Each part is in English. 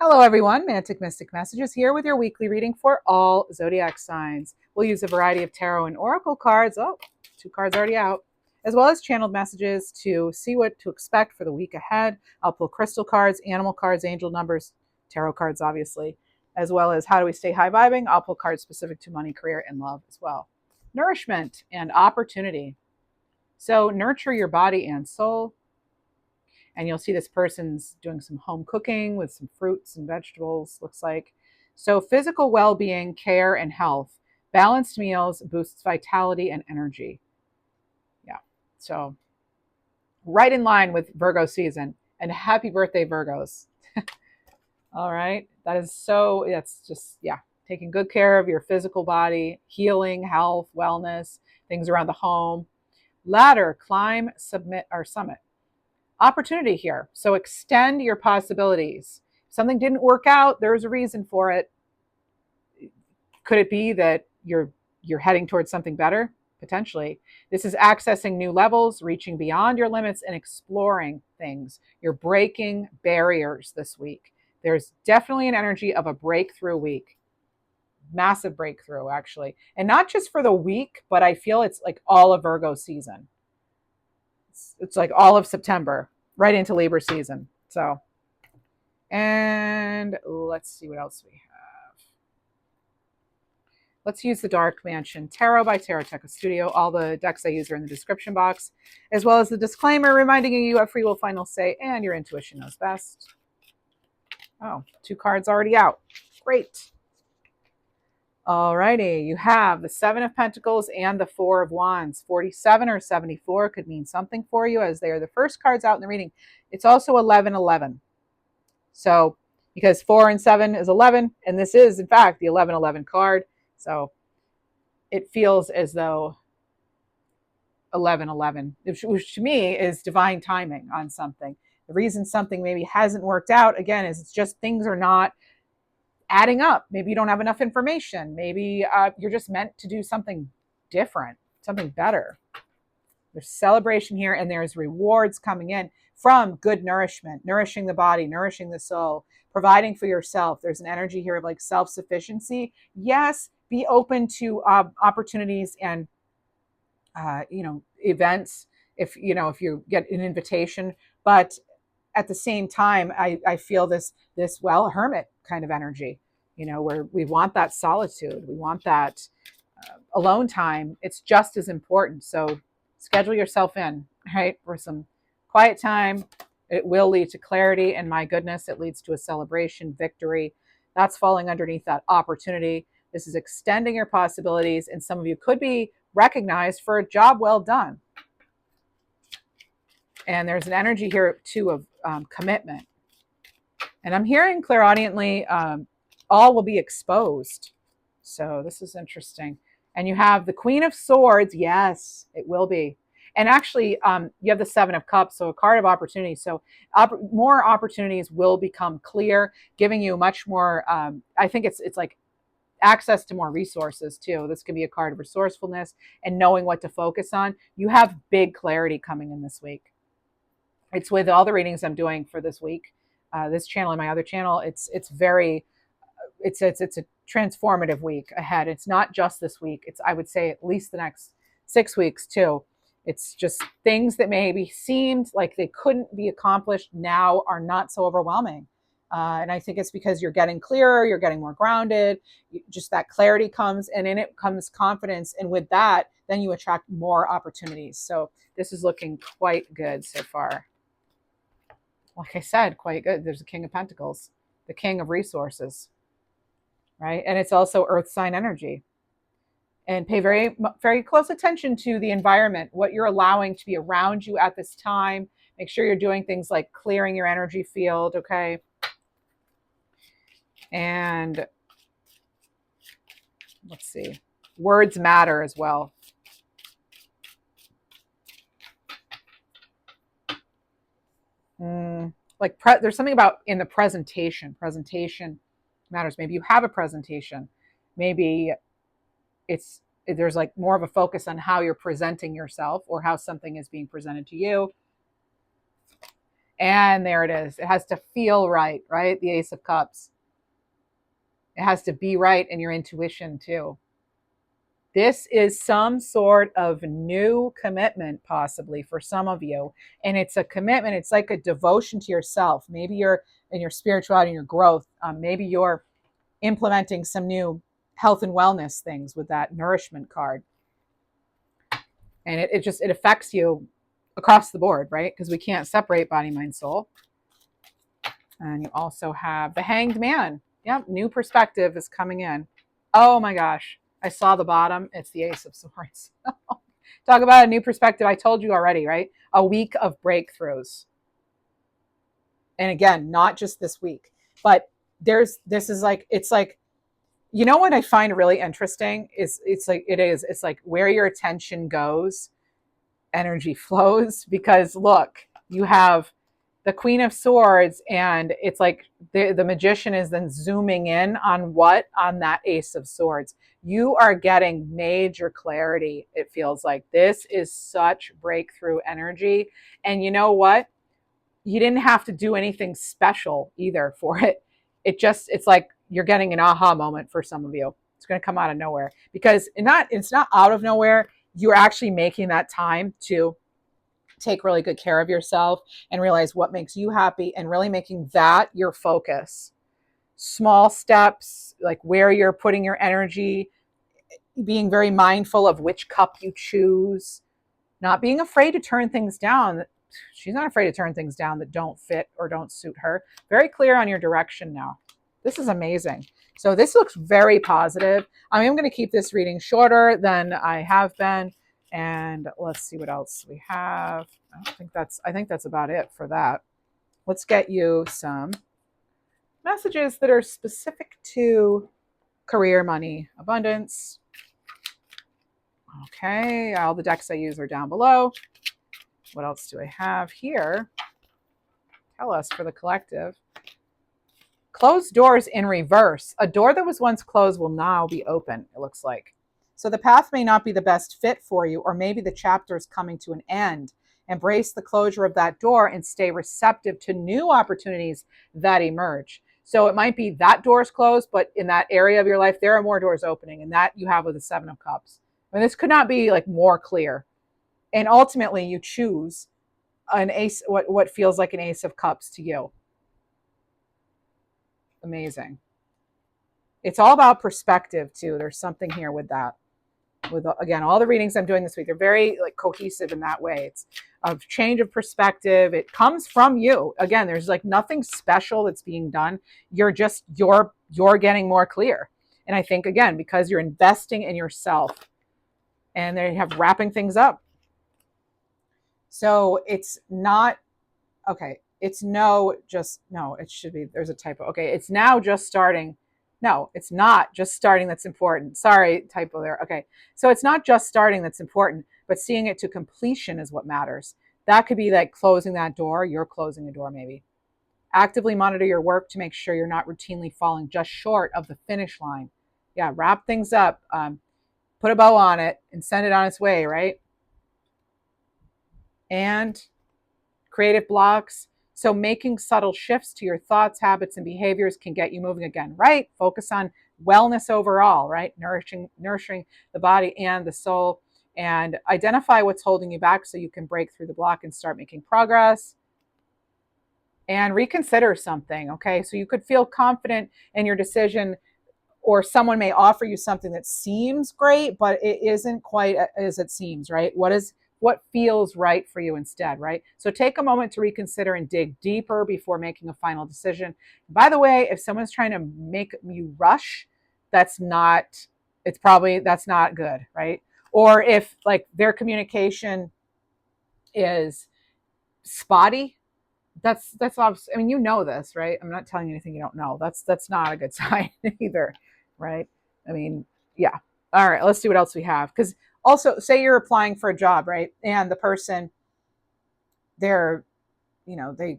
Hello everyone, Mantic Mystic Messages here with your weekly reading for all zodiac signs. We'll use a variety of tarot and oracle cards, two cards already out, as well as channeled messages to see what to expect for the week ahead. I'll pull crystal cards, animal cards, angel numbers, tarot cards obviously, as well as how do we stay high vibing. I'll pull cards specific to money, career, and love as well. Nourishment and opportunity. So nurture your body and soul. And you'll see this person's doing some home cooking with some fruits and vegetables, looks like. So physical well-being, care, and health. Balanced meals boosts vitality and energy. Yeah, so right in line with Virgo season. And happy birthday, Virgos. All right, that's just, yeah, taking good care of your physical body, healing, health, wellness, things around the home. Ladder, climb, submit, or summit. Opportunity here. So extend your possibilities. If something didn't work out, there's a reason for it. Could it be that you're heading towards something better? Potentially. This is accessing new levels, reaching beyond your limits, and exploring things. You're breaking barriers this week. There's definitely an energy of a breakthrough week. Massive breakthrough, actually. And not just for the week, but I feel it's like all of Virgo season. It's like all of September, right into Libra season. So, and let's see what else we have. Let's use the Dark Mansion Tarot by Tarot Tech Studio. All the decks I use are in the description box, as well as the disclaimer reminding you have free will, final say, and your intuition knows best. Oh, two cards already out. Great. Alrighty, you have the Seven of Pentacles and the Four of Wands. 47 or 74 could mean something for you, as they are the first cards out in the reading. It's also 11-11. So, because 4 and 7 is 11, and this is, in fact, the 11-11 card. So, it feels as though 11-11, which to me is divine timing on something. The reason something maybe hasn't worked out, again, is it's just things are not adding up. Maybe you don't have enough information. Maybe you're just meant to do something different, something better. There's celebration here, and there's rewards coming in from good nourishment, nourishing the body, nourishing the soul, providing for yourself. There's an energy here of like self-sufficiency. Yes, be open to opportunities and events if you get an invitation, but at the same time, I feel this hermit kind of energy, where we want that solitude, we want that alone time. It's just as important. So schedule yourself in, right, for some quiet time. It will lead to clarity, and my goodness, it leads to a celebration, victory. That's falling underneath that opportunity. This is extending your possibilities, and some of you could be recognized for a job well done. And there's an energy here too of commitment. And I'm hearing clairaudiently, all will be exposed. So this is interesting. And you have the Queen of Swords. Yes, it will be. And actually, you have the Seven of Cups, so a card of opportunity. So more opportunities will become clear, giving you much more. I think it's like access to more resources too. This could be a card of resourcefulness and knowing what to focus on. You have big clarity coming in this week. It's with all the readings I'm doing for this week, this channel and my other channel. It's a transformative week ahead. It's not just this week. It's, I would say, at least the next 6 weeks too. It's just things that maybe seemed like they couldn't be accomplished now are not so overwhelming. And I think it's because you're getting clearer, you're getting more grounded, just that clarity comes, and in it comes confidence. And with that, then you attract more opportunities. So this is looking quite good so far. Like I said, quite good. There's a King of Pentacles, the King of Resources, right? And it's also Earth sign energy. And pay very, very close attention to the environment, what you're allowing to be around you at this time. Make sure you're doing things like clearing your energy field, okay? And let's see, words matter as well. There's something about in the presentation matters. Maybe you have a presentation, maybe there's like more of a focus on how you're presenting yourself or how something is being presented to you. And there it is. It has to feel right, right? The Ace of Cups. It has to be right in your intuition too. This is some sort of new commitment, possibly for some of you. And it's a commitment, it's like a devotion to yourself. Maybe you're in your spirituality and your growth. Maybe you're implementing some new health and wellness things with that nourishment card. And it affects you across the board, right? Because we can't separate body, mind, soul. And you also have the Hanged Man. Yep, new perspective is coming in. Oh my gosh, I saw the bottom. It's the Ace of Swords. Talk about a new perspective. I told you already, right? A week of breakthroughs. And again, not just this week, but it's like, you know what I find really interesting is it's like where your attention goes, energy flows. Because look, you have the Queen of Swords, and it's like the magician is then zooming in on what? On that Ace of Swords. You are getting major clarity. It feels like this is such breakthrough energy. And you know what? You didn't have to do anything special either for it. It's like you're getting an aha moment for some of you. It's going to come out of nowhere, because it's not out of nowhere. You're actually making that time to take really good care of yourself and realize what makes you happy, and really making that your focus. Small steps, like where you're putting your energy, being very mindful of which cup you choose, not being afraid to turn things down. She's not afraid to turn things down that don't fit or don't suit her. Very clear on your direction now. This is amazing. So this looks very positive. I am going to keep this reading shorter than I have been. And let's see what else we have. I think that's about it for that. Let's get you some messages that are specific to career, money, abundance. Okay, all the decks I use are down below. What else do I have here? Tell us for the collective. Closed doors in reverse. A door that was once closed will now be open, it looks like. So the path may not be the best fit for you, or maybe the chapter is coming to an end. Embrace the closure of that door and stay receptive to new opportunities that emerge. So it might be that door is closed, but in that area of your life, there are more doors opening, and that you have with the Seven of Cups. I mean, this could not be like more clear. And ultimately, you choose an ace, what feels like an Ace of Cups to you. Amazing. It's all about perspective too. There's something here with that. With, again, all the readings I'm doing this week, they're very like cohesive in that way. It's a change of perspective. It comes from you. Again, there's like nothing special that's being done. You're getting more clear. And I think, again, because you're investing in yourself, and they have wrapping things up. So it's not, okay, it should be, there's a typo. Okay, it's now just starting. No, it's not just starting that's important. Sorry, typo there. Okay, so it's not just starting that's important, but seeing it to completion is what matters. That could be like closing that door. You're closing a door maybe. Actively monitor your work to make sure you're not routinely falling just short of the finish line. Yeah, wrap things up, put a bow on it, and send it on its way, right? And creative blocks. So making subtle shifts to your thoughts, habits, and behaviors can get you moving again, right? Focus on wellness overall, right? Nourishing the body and the soul, and identify what's holding you back so you can break through the block and start making progress. And reconsider something, okay? So you could feel confident in your decision, or someone may offer you something that seems great, but it isn't quite as it seems, right? What feels right for you instead, right? So take a moment to reconsider and dig deeper before making a final decision. By the way, if someone's trying to make you rush, that's not good, right? Or if like their communication is spotty, that's obviously, I mean, you know this, right? I'm not telling you anything you don't know. That's not a good sign either, right? I mean, yeah. All right, let's see what else we have. Because also, say you're applying for a job, right? And the person, they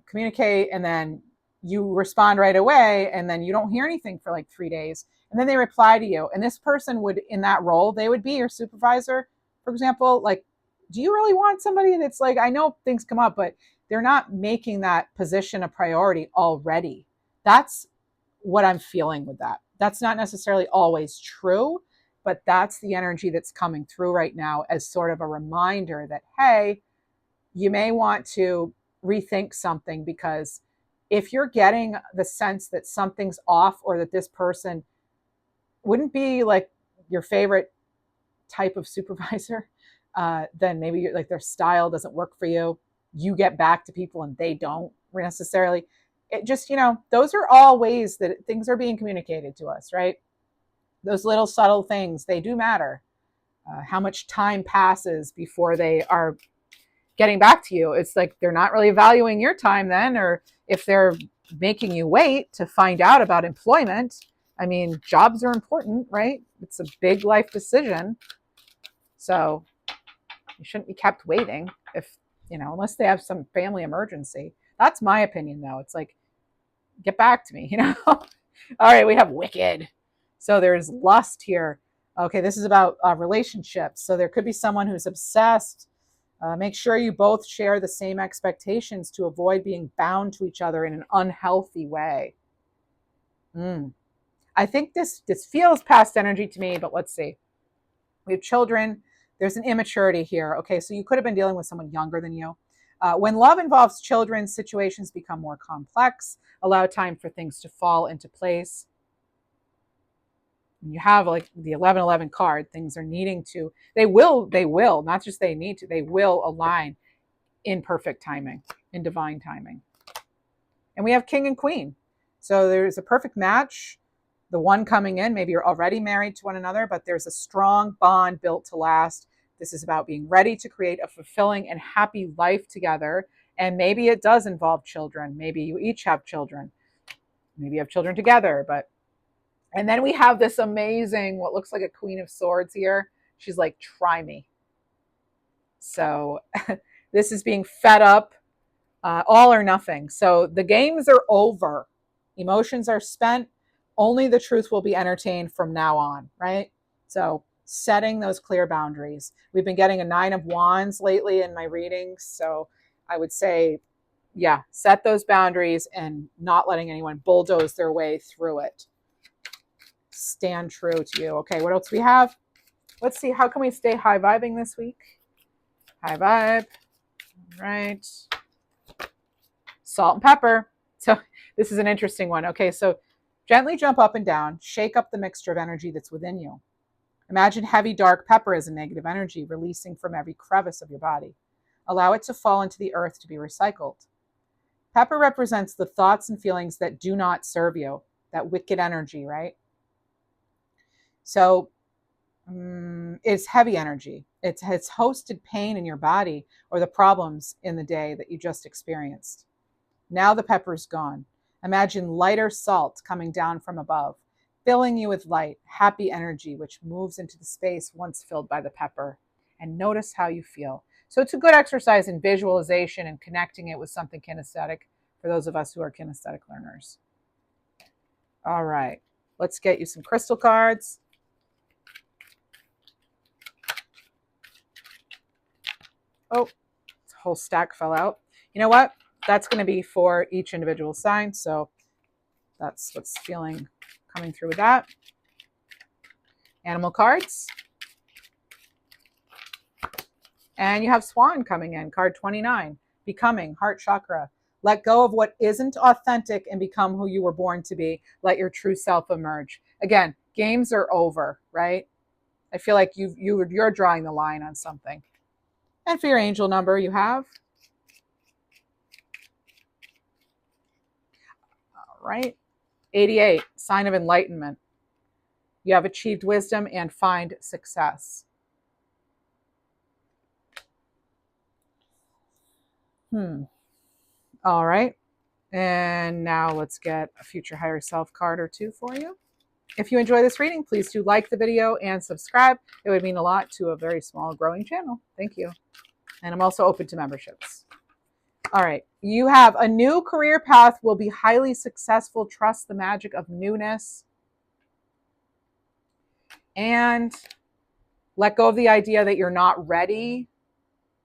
communicate, and then you respond right away, and then you don't hear anything for like 3 days, and then they reply to you. And this person would, in that role, they would be your supervisor, for example. Like, do you really want somebody that's like, I know things come up, but they're not making that position a priority already. That's what I'm feeling with that. That's not necessarily always true, but that's the energy that's coming through right now as sort of a reminder that, hey, you may want to rethink something, because if you're getting the sense that something's off, or that this person wouldn't be like your favorite type of supervisor, then maybe you're, like, their style doesn't work for you. You get back to people and they don't necessarily. It just, those are all ways that things are being communicated to us, right? Those little subtle things, they do matter. How much time passes before they are getting back to you? It's like they're not really valuing your time then, or if they're making you wait to find out about employment. I mean, jobs are important, right? It's a big life decision. So you shouldn't be kept waiting if, unless they have some family emergency. That's my opinion, though. It's like, get back to me, All right, we have Wicked. So there's lust here. Okay, this is about relationships. So there could be someone who's obsessed. Make sure you both share the same expectations to avoid being bound to each other in an unhealthy way. I think this feels past energy to me, but let's see. We have children. There's an immaturity here. Okay, so you could have been dealing with someone younger than you. When love involves children, situations become more complex. Allow time for things to fall into place. When you have like the 1111 card, things are needing to, they will, not just they need to, they will align in perfect timing, in divine timing. And we have King and Queen. So there's a perfect match. The one coming in, maybe you're already married to one another, but there's a strong bond built to last. This is about being ready to create a fulfilling and happy life together. And maybe it does involve children. Maybe you each have children. Maybe you have children together. And then we have this amazing, what looks like a Queen of Swords here. She's like, try me. So this is being fed up, all or nothing. So the games are over. Emotions are spent. Only the truth will be entertained from now on, right? So setting those clear boundaries. We've been getting a 9 of Wands lately in my readings. So I would say, yeah, set those boundaries and not letting anyone bulldoze their way through it. Stand true to you. Okay, what else we have? Let's see, how can we stay high vibing this week? High vibe. All right. Salt and pepper. So this is an interesting one. Okay, so gently jump up and down. Shake up the mixture of energy that's within you. Imagine heavy, dark pepper as a negative energy releasing from every crevice of your body. Allow it to fall into the earth to be recycled. Pepper represents the thoughts and feelings that do not serve you, that wicked energy, right? So it's heavy energy. It's hosted pain in your body or the problems in the day that you just experienced. Now the pepper's gone. Imagine lighter salt coming down from above, filling you with light, happy energy, which moves into the space once filled by the pepper. And notice how you feel. So it's a good exercise in visualization and connecting it with something kinesthetic for those of us who are kinesthetic learners. All right, let's get you some crystal cards. Oh, a whole stack fell out. You know what? That's going to be for each individual sign. So that's what's coming through with that. Animal cards. And you have Swan coming in, card 29. Becoming, heart chakra. Let go of what isn't authentic and become who you were born to be. Let your true self emerge. Again, games are over, right? I feel like you're drawing the line on something. And for your angel number, you have, all right, 88, sign of enlightenment. You have achieved wisdom and find success. All right. And now let's get a future higher self card or two for you. If you enjoy this reading, please do like the video and subscribe. It would mean a lot to a very small growing channel. Thank you. And I'm also open to memberships. All right. You have a new career path will be highly successful. Trust the magic of newness. And let go of the idea that you're not ready.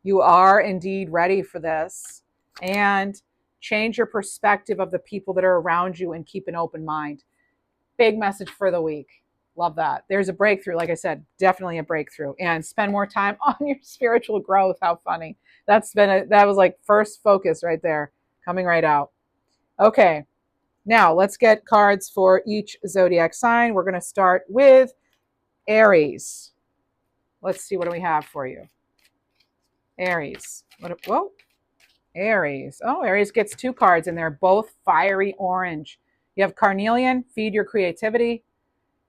You are indeed ready for this. And change your perspective of the people that are around you and keep an open mind. Big message for the week. Love that. There's a breakthrough. Like I said, definitely a breakthrough. And spend more time on your spiritual growth. How funny. That was like first focus right there, coming right out. Okay. Now let's get cards for each zodiac sign. We're going to start with Aries. Let's see, what do we have for you? Aries. Whoa. Aries. Oh, Aries gets 2 cards, and they're both fiery orange. You have Carnelian, feed your creativity,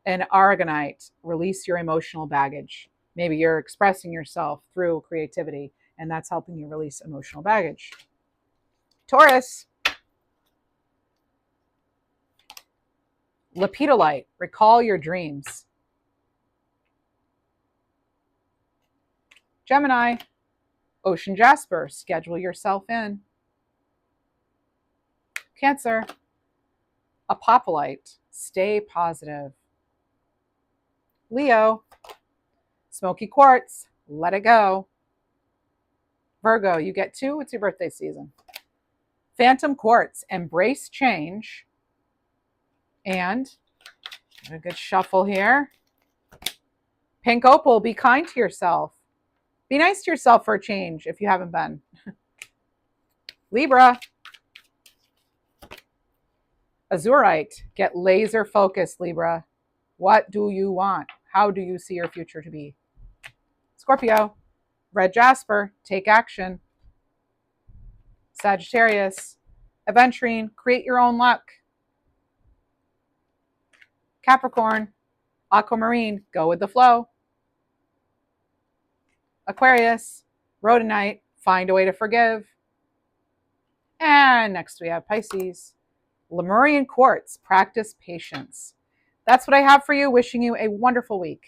and Aragonite, release your emotional baggage. Maybe you're expressing yourself through creativity, and that's helping you release emotional baggage. Taurus. Lepidolite, recall your dreams. Gemini. Ocean jasper, schedule yourself in. Cancer. Apophyllite, stay positive. Leo. Smoky quartz, let it go. Virgo, you get 2, it's your birthday season. Phantom quartz, embrace change. And a good shuffle here. Pink opal, be kind to yourself. Be nice to yourself for a change if you haven't been. Libra. Azurite, get laser focused, Libra. What do you want? How do you see your future to be? Scorpio. Red jasper, take action. Sagittarius. Aventurine, create your own luck. Capricorn. Aquamarine, go with the flow. Aquarius. Rhodonite, find a way to forgive. And next we have Pisces. Lemurian quartz, practice patience. That's what I have for you. Wishing you a wonderful week.